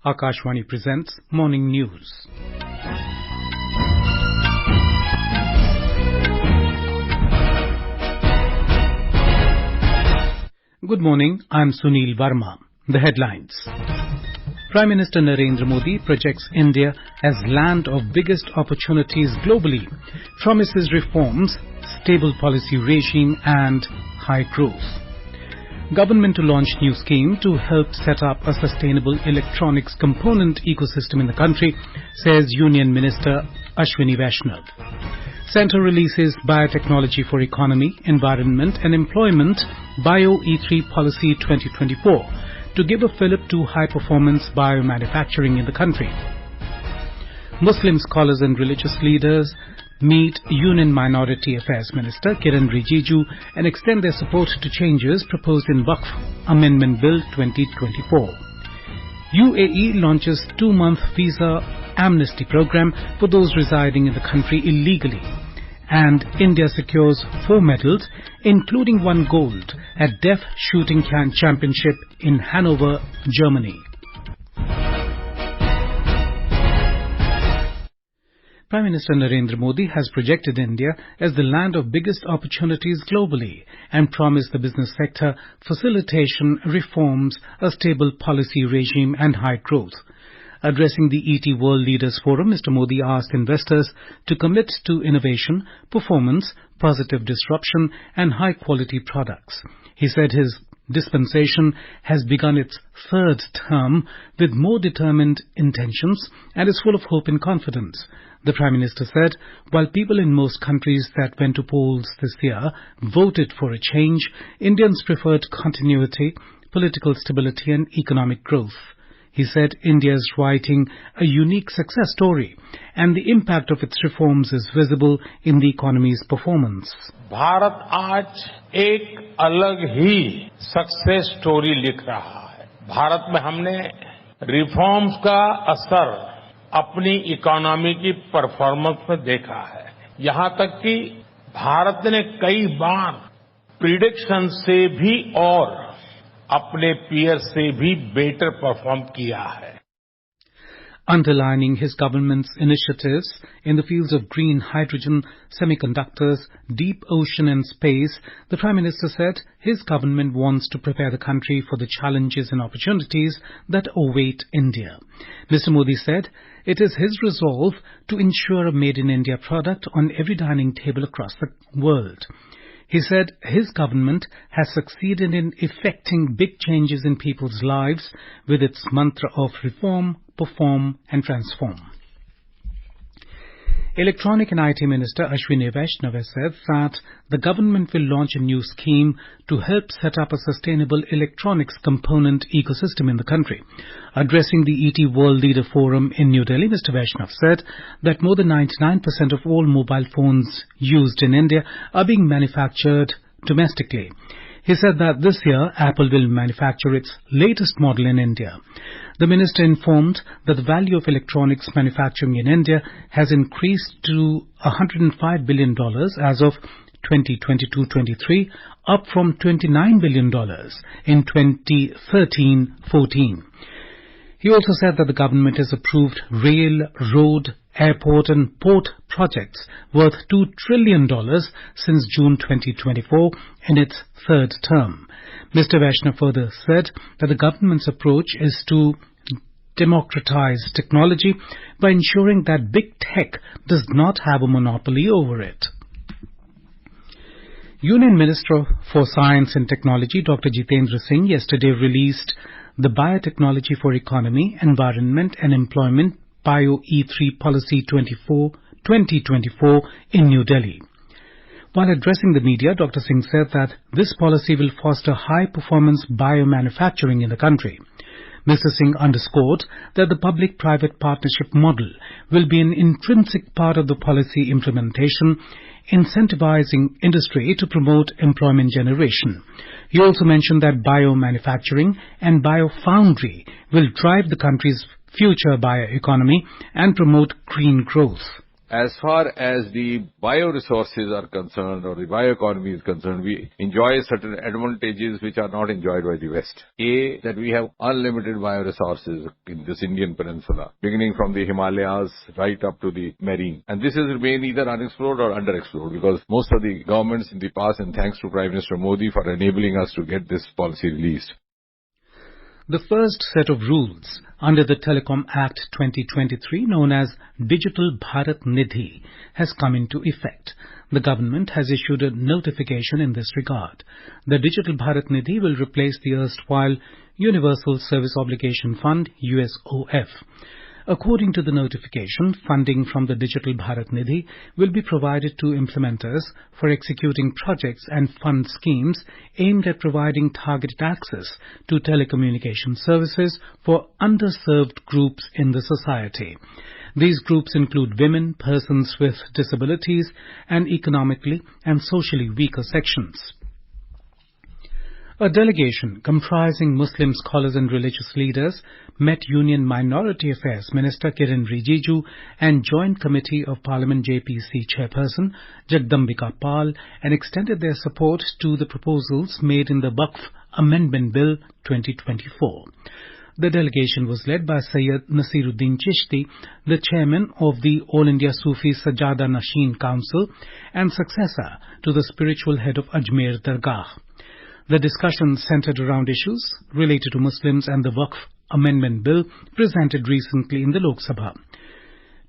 Akashvani presents Morning News. Good morning, I'm Sunil Verma. The headlines. Prime Minister Narendra Modi projects India as land of biggest opportunities globally, promises reforms, stable policy regime and high growth. Government to launch new scheme to help set up a sustainable electronics component ecosystem in the country, says Union Minister Ashwini Vaishnaw. Centre releases Biotechnology for Economy, Environment and Employment Bio-E3 Policy 2024 to give a fillip to high-performance biomanufacturing in the country. Muslim scholars and religious leaders meet Union Minority Affairs Minister Kiren Rijiju and extend their support to changes proposed in Waqf Amendment Bill 2024. UAE launches 2-month visa amnesty program for those residing in the country illegally. And India secures 4 medals, including 1 gold, at Deaf Shooting Championship in Hanover, Germany. Prime Minister Narendra Modi has projected India as the land of biggest opportunities globally and promised the business sector facilitation, reforms, a stable policy regime and high growth. Addressing the ET World Leaders Forum, Mr. Modi asked investors to commit to innovation, performance, positive disruption and high-quality products. He said his dispensation has begun its 3rd term with more determined intentions and is full of hope and confidence. The Prime Minister said, while people in most countries that went to polls this year voted for a change, Indians preferred continuity, political stability and economic growth. He said India is writing a unique success story and the impact of its reforms is visible in the economy's performance. Bharat आज एक अलग ही success story लिख रहा है. भारत में हमने reforms का असर अपनी इकोनॉमी की परफॉर्मेंस में देखा है. यहां तक कि भारत ने कई बार प्रिडिक्शन से भी और अपने पीयर से भी बेटर परफॉर्म किया है. Underlining his government's initiatives in the fields of green hydrogen, semiconductors, deep ocean and space, the Prime Minister said his government wants to prepare the country for the challenges and opportunities that await India. Mr. Modi said it is his resolve to ensure a made-in-India product on every dining table across the world. He said his government has succeeded in effecting big changes in people's lives with its mantra of reform, perform and transform. Electronic and IT Minister Ashwini Vaishnaw said that the government will launch a new scheme to help set up a sustainable electronics component ecosystem in the country. Addressing the ET World Leader Forum in New Delhi, Mr. Vaishnaw said that more than 99% of all mobile phones used in India are being manufactured domestically. He said that this year Apple will manufacture its latest model in India. The minister informed that the value of electronics manufacturing in India has increased to $105 billion as of 2022-23, up from $29 billion in 2013-14. He also said that the government has approved rail, road, airport and port projects worth $2 trillion since June 2024 in its 3rd term. Mr. Vaishnaw further said that the government's approach is to democratize technology by ensuring that big tech does not have a monopoly over it. Union Minister for Science and Technology Dr. Jitendra Singh yesterday released the Biotechnology for Economy, Environment and Employment Bio-E3 Policy 2024 in New Delhi. While addressing the media, Dr. Singh said that this policy will foster high-performance biomanufacturing in the country. Mr. Singh underscored that the public-private partnership model will be an intrinsic part of the policy implementation, incentivizing industry to promote employment generation. He also mentioned that biomanufacturing and biofoundry will drive the country's future bioeconomy and promote green growth. As far as the bioresources are concerned or the bioeconomy is concerned, we enjoy certain advantages which are not enjoyed by the West. A, that we have unlimited bioresources in this Indian peninsula, beginning from the Himalayas right up to the marine. And this has remained either unexplored or underexplored because most of the governments in the past, and thanks to Prime Minister Modi for enabling us to get this policy released. The first set of rules under the Telecom Act 2023, known as Digital Bharat Nidhi, has come into effect. The government has issued a notification in this regard. The Digital Bharat Nidhi will replace the erstwhile Universal Service Obligation Fund, USOF. According to the notification, funding from the Digital Bharat Nidhi will be provided to implementers for executing projects and fund schemes aimed at providing targeted access to telecommunication services for underserved groups in the society. These groups include women, persons with disabilities, and economically and socially weaker sections. A delegation comprising Muslim scholars and religious leaders met Union Minority Affairs Minister Kiren Rijiju and Joint Committee of Parliament JPC Chairperson Jagdambika Pal and extended their support to the proposals made in the Waqf Amendment Bill 2024. The delegation was led by Sayyid Nasiruddin Chishti, the chairman of the All India Sufi Sajada Nashin Council and successor to the spiritual head of Ajmer Dargah. The discussion centered around issues related to Muslims and the Waqf Amendment Bill presented recently in the Lok Sabha.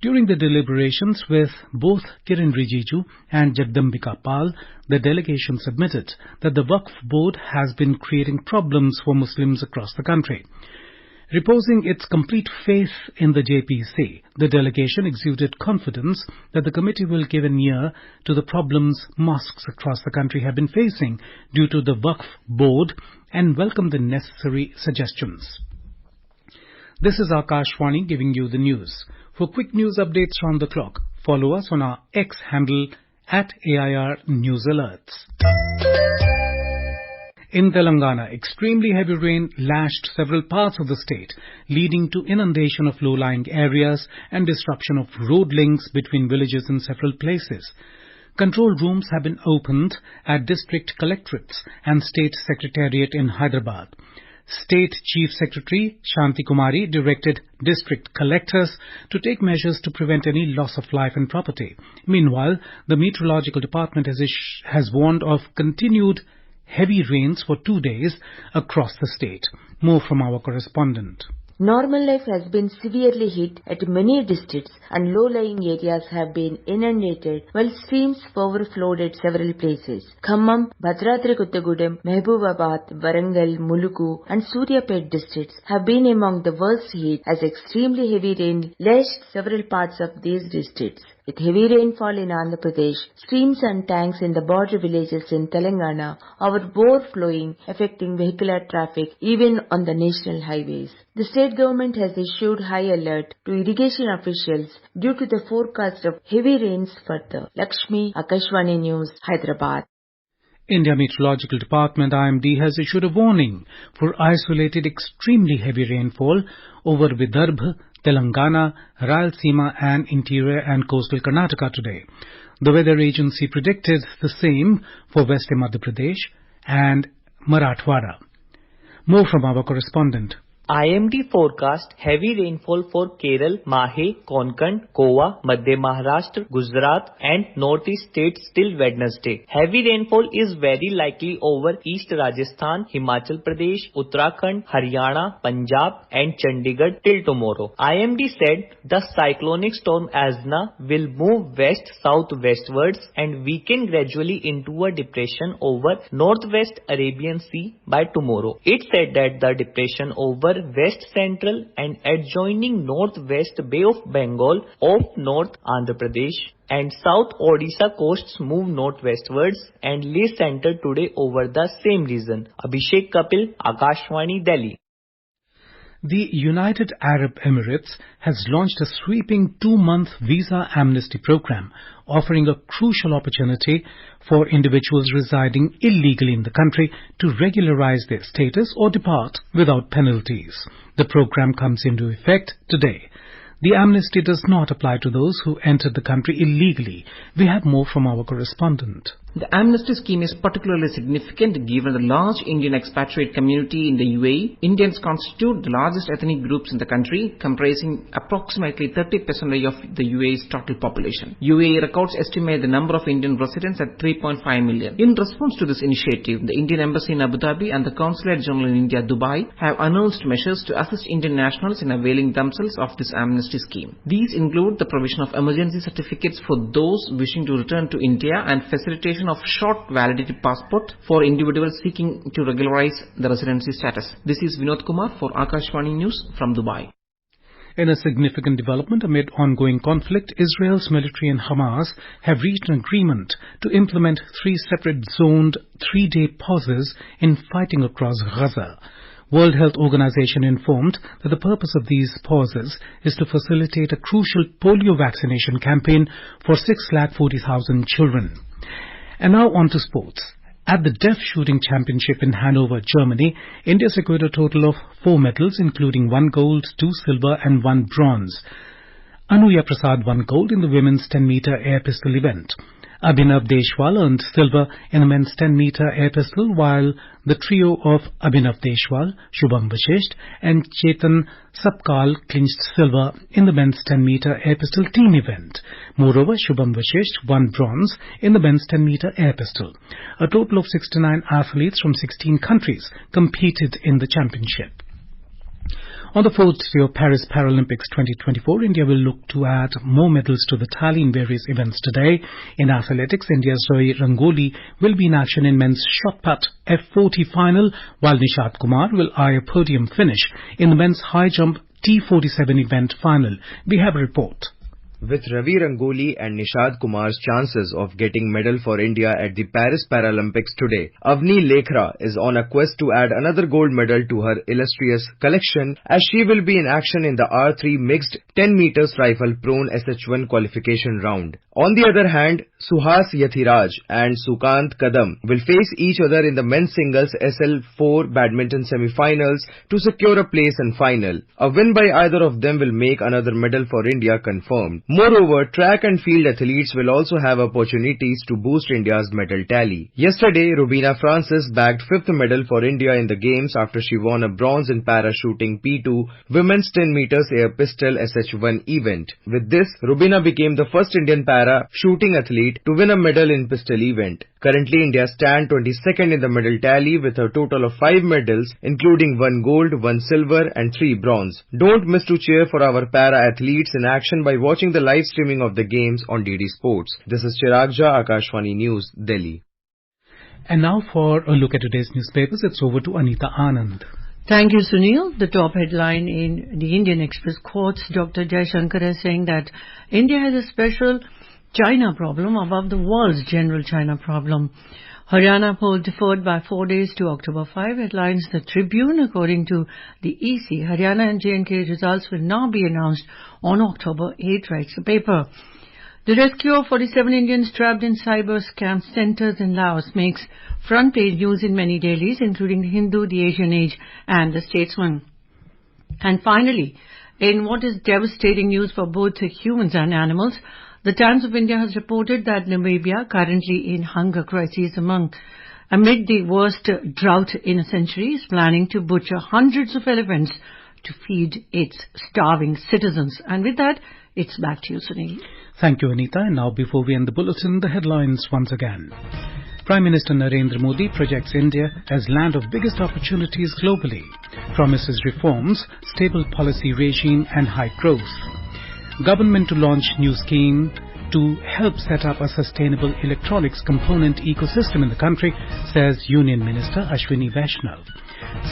During the deliberations with both Kiren Rijiju and Jagdambika Pal, the delegation submitted that the Waqf Board has been creating problems for Muslims across the country. Reposing its complete faith in the JPC, the delegation exuded confidence that the committee will give an ear to the problems mosques across the country have been facing due to the Waqf Board and welcome the necessary suggestions. This is Akashwani giving you the news. For quick news updates round the clock, follow us on our X handle @AIR News Alerts. In Telangana, extremely heavy rain lashed several parts of the state, leading to inundation of low-lying areas and disruption of road links between villages in several places. Control rooms have been opened at district collectorates and state secretariat in Hyderabad. State Chief Secretary Shanti Kumari directed district collectors to take measures to prevent any loss of life and property. Meanwhile, the Meteorological Department has warned of continued heavy rains for 2 days across the state. More from our correspondent. Normal life has been severely hit at many districts and low-lying areas have been inundated while streams overflowed at several places. Khammam, Bhadradri Kottagudem, Mehboobabaad, Warangal, Mulugu and Suryapet districts have been among the worst hit as extremely heavy rain lashed several parts of these districts. With heavy rainfall in Andhra Pradesh, streams and tanks in the border villages in Telangana are overflowing, affecting vehicular traffic even on the national highways. The state government has issued high alert to irrigation officials due to the forecast of heavy rains further. Lakshmi, Akashwani News, Hyderabad. India Meteorological Department IMD has issued a warning for isolated extremely heavy rainfall over Vidarbha, Telangana, Rayalaseema and interior and coastal Karnataka today. The weather agency predicted the same for western Madhya Pradesh and Marathwada. More from our correspondent. IMD forecast heavy rainfall for Kerala, Mahe, Konkan, Goa, Madhya Maharashtra, Gujarat and northeast states till Wednesday. Heavy rainfall is very likely over East Rajasthan, Himachal Pradesh, Uttarakhand, Haryana, Punjab and Chandigarh till tomorrow. IMD said the cyclonic storm Asna will move west-southwestwards and weaken gradually into a depression over northwest Arabian Sea by tomorrow. It said that the depression over West Central and adjoining Northwest Bay of Bengal off North Andhra Pradesh and South Odisha coasts move northwestwards and lay center today over the same region. Abhishek Kapil, Akashwani, Delhi. The United Arab Emirates has launched a sweeping 2-month visa amnesty program, offering a crucial opportunity for individuals residing illegally in the country to regularize their status or depart without penalties. The program comes into effect today. The amnesty does not apply to those who entered the country illegally. We have more from our correspondent. The amnesty scheme is particularly significant given the large Indian expatriate community in the UAE. Indians constitute the largest ethnic groups in the country, comprising approximately 30% of the UAE's total population. UAE records estimate the number of Indian residents at 3.5 million. In response to this initiative, the Indian Embassy in Abu Dhabi and the Consulate General in India, Dubai, have announced measures to assist Indian nationals in availing themselves of this amnesty scheme. These include the provision of emergency certificates for those wishing to return to India and facilitation of short validity passport for individuals seeking to regularize the residency status. This is Vinod Kumar for Akashvani News from Dubai. In a significant development amid ongoing conflict, Israel's military and Hamas have reached an agreement to implement 3 separate zoned 3-day pauses in fighting across Gaza. World Health Organization informed that the purpose of these pauses is to facilitate a crucial polio vaccination campaign for 640,000 children. And now on to sports. At the Deaf Shooting Championship in Hanover, Germany, India secured a total of 4 medals, including 1 gold, 2 silver and 1 bronze. Anuya Prasad won gold in the women's 10-meter air pistol event. Abhinav Deshwal earned silver in the men's 10-meter air pistol, while the trio of Abhinav Deshwal, Shubham Vashisht and Chetan Sapkal clinched silver in the men's 10-meter air pistol team event. Moreover, Shubham Vashisht won bronze in the men's 10-meter air pistol. A total of 69 athletes from 16 countries competed in the championship. On the 4th day of Paris Paralympics 2024, India will look to add more medals to the tally in various events today. In athletics, India's Zoe Rangoli will be in action in men's shot put F40 final, while Nishad Kumar will eye a podium finish in the men's high jump T47 event final. We have a report. With Ravi Rangoli and Nishad Kumar's chances of getting medal for India at the Paris Paralympics today, Avni Lekhra is on a quest to add another gold medal to her illustrious collection, as she will be in action in the R3 mixed 10 meters rifle prone SH1 qualification round. On the other hand, Suhas Yathiraj and Sukant Kadam will face each other in the men's singles SL4 badminton semi-finals to secure a place in final. A win by either of them will make another medal for India confirmed. Moreover, track and field athletes will also have opportunities to boost India's medal tally. Yesterday, Rubina Francis bagged 5th medal for India in the games after she won a bronze in parachuting P2 women's 10 meters air pistol SH1 event. With this, Rubina became the first Indian para shooting athlete to win a medal in pistol event. Currently, India stands 22nd in the medal tally with a total of 5 medals, including 1 gold, 1 silver and 3 bronze. Don't miss to cheer for our para athletes in action by watching the live streaming of the games on DD Sports. This is Chirag Jha, Akashvani News, Delhi. And now for a look at today's newspapers, it's over to Anita Anand. Thank you, Sunil. The top headline in the Indian Express quotes Dr. Jaishankar as saying that India has a special China problem above the world's general China problem. Haryana poll deferred by 4 days to October 5. Headlines The Tribune. According to the EC, Haryana and J&K results will now be announced on October 8, writes the paper. The rescue of 47 Indians trapped in cyber scam centers in Laos makes front page news in many dailies, including The Hindu, The Asian Age and The Statesman. And finally, in what is devastating news for both humans and animals, The Times of India has reported that Namibia, currently in hunger crisis amid the worst drought in a century, is planning to butcher hundreds of elephants to feed its starving citizens. And with that, it's back to you, Sunil. Thank you, Anita. And now, before we end the bulletin, the headlines once again. Prime Minister Narendra Modi projects India as land of biggest opportunities globally, promises reforms, stable policy regime and high growth. Government to launch new scheme to help set up a sustainable electronics component ecosystem in the country, says Union Minister Ashwini Vaishnaw.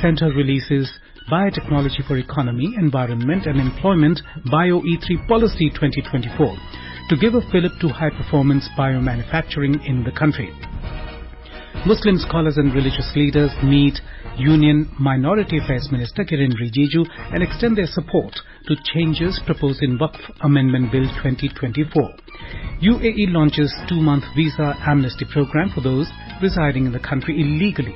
Centre releases Biotechnology for Economy, Environment and Employment Bio-E3 Policy 2024 to give a fillip to high-performance biomanufacturing in the country. Muslim scholars and religious leaders meet Union Minority Affairs Minister Kiren Rijiju and extend their support to changes proposed in Waqf Amendment Bill 2024. UAE launches 2-month visa amnesty program for those residing in the country illegally.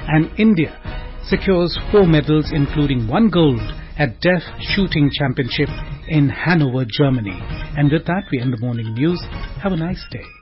And India secures 4 medals, including 1 gold at Deaf Shooting Championship in Hanover, Germany. And with that, we end the morning news. Have a nice day.